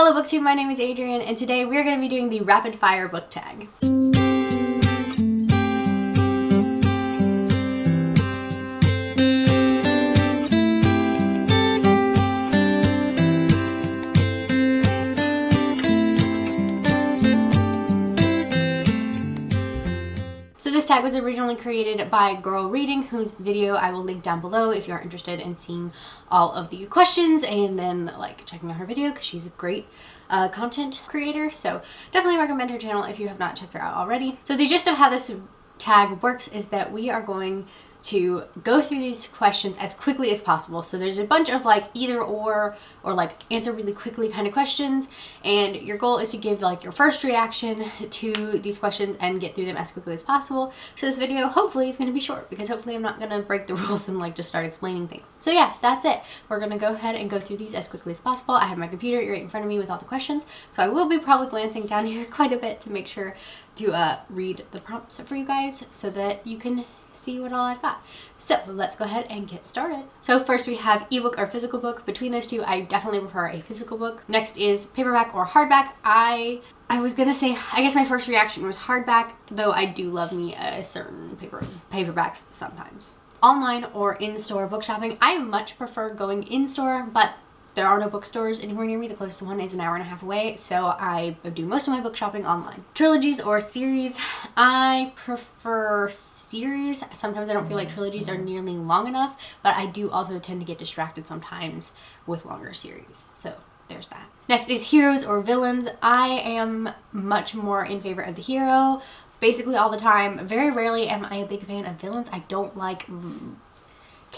Hello BookTube, my name is Adrienne, and today we're going to be doing the rapid fire book tag. So this tag was originally created by Girl Reading, whose video I will link down below if you're interested in seeing all of the questions and then like checking out her video, because she's a great content creator. So definitely recommend her channel if you have not checked her out already. So the gist of how this tag works is that we are going to go through these questions as quickly as possible. So there's a bunch of like either or like answer really quickly kind of questions, and your goal is to give like your first reaction to these questions and get through them as quickly as possible. So this video hopefully is going to be short, because hopefully I'm not going to break the rules and like just start explaining things. So yeah, that's it. We're going to go ahead and go through these as quickly as possible. I have my computer right in front of me with all the questions, so I will be probably glancing down here quite a bit to make sure to read the prompts for you guys so that you can see what all I've got. So let's go ahead and get started. So first we have ebook or physical book. Between those two, I definitely prefer a physical book. Next is paperback or hardback. I was gonna say, I guess my first reaction was hardback, though I do love me a certain paperbacks sometimes. Online or in-store book shopping. I much prefer going in-store, but there are no bookstores anywhere near me. The closest one is an hour and a half away, so I do most of my book shopping online. Trilogies or series. I prefer series. Sometimes I don't feel like trilogies are nearly long enough, but I do also tend to get distracted sometimes with longer series. So there's that. Next is heroes or villains. I am much more in favor of the hero basically all the time. Very rarely am I a big fan of villains. I don't like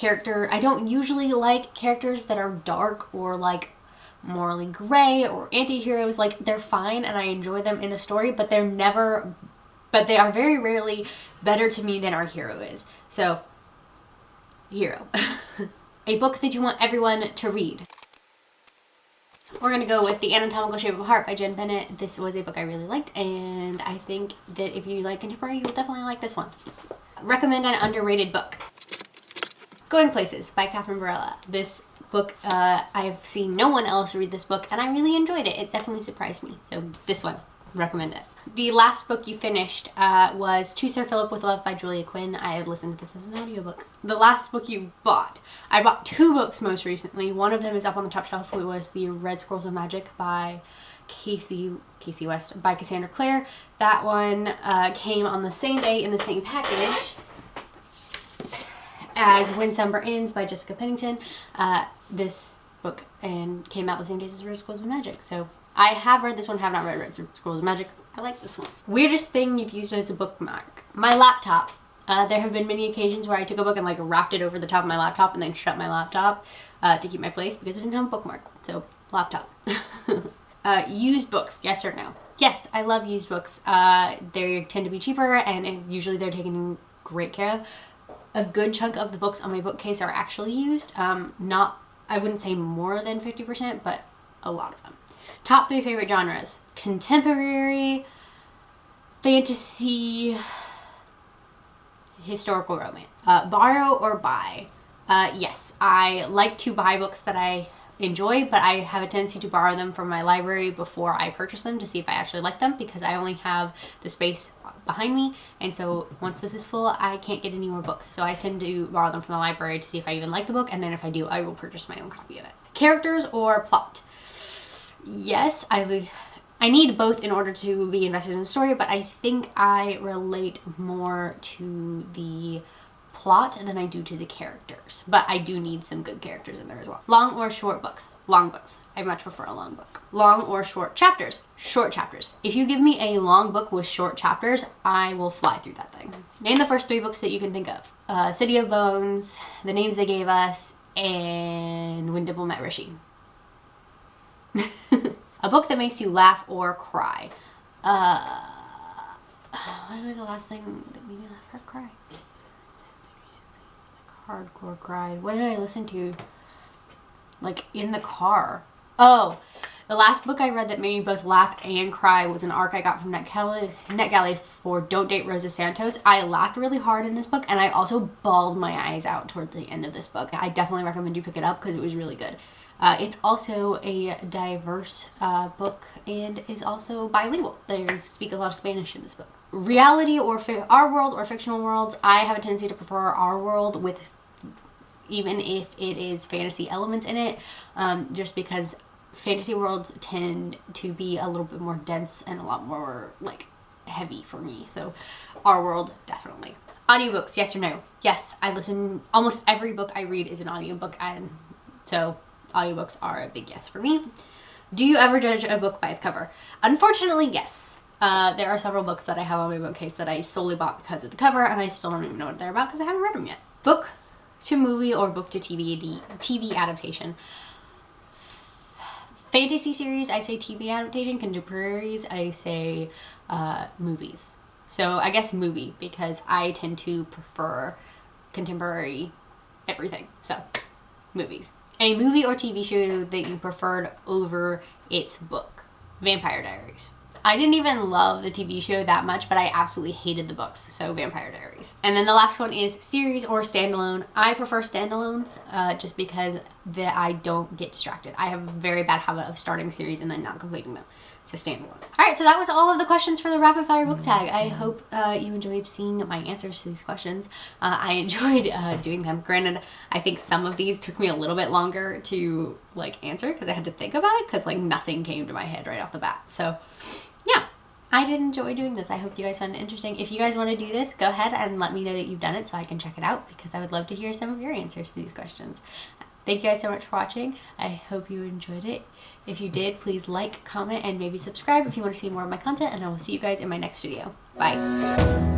I don't usually like characters that are dark or like morally gray or anti-heroes. Like, they're fine and I enjoy them in a story, but they are very rarely better to me than our hero is. So, hero. A book that you want everyone to read. We're going to go with The Anatomical Shape of a Heart by Jen Bennett. This was a book I really liked, and I think that if you like contemporary, you will definitely like this one. Recommend an underrated book. Going Places by Catherine Barella. This book, I've seen no one else read this book, and I really enjoyed it. It definitely surprised me. So this one, recommend it. The last book you finished was To Sir Philip with Love by Julia Quinn. I have listened to this as an audiobook. The last book you bought. I bought two books most recently. One of them is up on the top shelf. It was The Red Squirrels of Magic by Casey West by Cassandra Clare. That one came on the same day in the same package as When Summer Ends by Jessica Pennington. This book and came out the same days as Red Squirrels of Magic. So I have read this one, have not read Red Squirrels of Magic. I like this one. Weirdest thing you've used as a bookmark. My laptop. There have been many occasions where I took a book and like wrapped it over the top of my laptop and then shut my laptop to keep my place because I didn't have a bookmark. So, laptop. Used books, yes or no? Yes, I love used books. They tend to be cheaper, and usually they're taken great care of. A good chunk of the books on my bookcase are actually used. I wouldn't say more than 50%, but a lot of them. Top 3 favorite genres. Contemporary, fantasy, historical romance. Borrow or buy. Yes, I like to buy books that I enjoy, but I have a tendency to borrow them from my library before I purchase them to see if I actually like them, because I only have the space behind me, and so once this is full I can't get any more books, so I tend to borrow them from the library to see if I even like the book, and then if I do, I will purchase my own copy of it. Characters or plot. Yes, I need both in order to be invested in the story, but I think I relate more to the plot than I do to the characters, but I do need some good characters in there as well. Long or short books? Long books. I much prefer a long book. Long or short chapters? Short chapters. If you give me a long book with short chapters, I will fly through that thing. Name the first 3 books that you can think of. City of Bones, The Names They Gave Us, and When Dimple Met Rishi. A book that makes you laugh or cry. What was the last thing that made me laugh or cry? Hardcore cried. What did I listen to? Like in the car. Oh, the last book I read that made me both laugh and cry was an arc I got from NetGalley for Don't Date Rosa Santos. I laughed really hard in this book, and I also bawled my eyes out towards the end of this book. I definitely recommend you pick it up because it was really good. It's also a diverse book and is also bilingual. They speak a lot of Spanish in this book. Reality or our world or fictional worlds, I have a tendency to prefer our world, with even if it is fantasy elements in it, just because fantasy worlds tend to be a little bit more dense and a lot more like heavy for me. So our world, definitely. Audiobooks, yes or no? Yes, I listen. Almost every book I read is an audiobook, and so audiobooks are a big yes for me. Do you ever judge a book by its cover? Unfortunately, yes. There are several books that I have on my bookcase that I solely bought because of the cover, and I still don't even know what they're about because I haven't read them yet. Book to movie or book to TV adaptation. Fantasy series, I say TV adaptation. Contemporaries, I say movies. So I guess movie, because I tend to prefer contemporary everything. So movies. A movie or TV show that you preferred over its book. Vampire Diaries. I didn't even love the TV show that much, but I absolutely hated the books, so Vampire Diaries. And then the last one is series or standalone. I prefer standalones just because I don't get distracted. I have a very bad habit of starting series and then not completing them. So standalone. Alright, so that was all of the questions for the rapid fire book tag. I hope you enjoyed seeing my answers to these questions. I enjoyed doing them. Granted, I think some of these took me a little bit longer to like answer because I had to think about it, because like nothing came to my head right off the bat. So yeah, I did enjoy doing this. I hope you guys found it interesting. If you guys want to do this, go ahead and let me know that you've done it so I can check it out, because I would love to hear some of your answers to these questions. Thank you guys so much for watching. I hope you enjoyed it. If you did, please like, comment, and maybe subscribe if you want to see more of my content, and I will see you guys in my next video. Bye.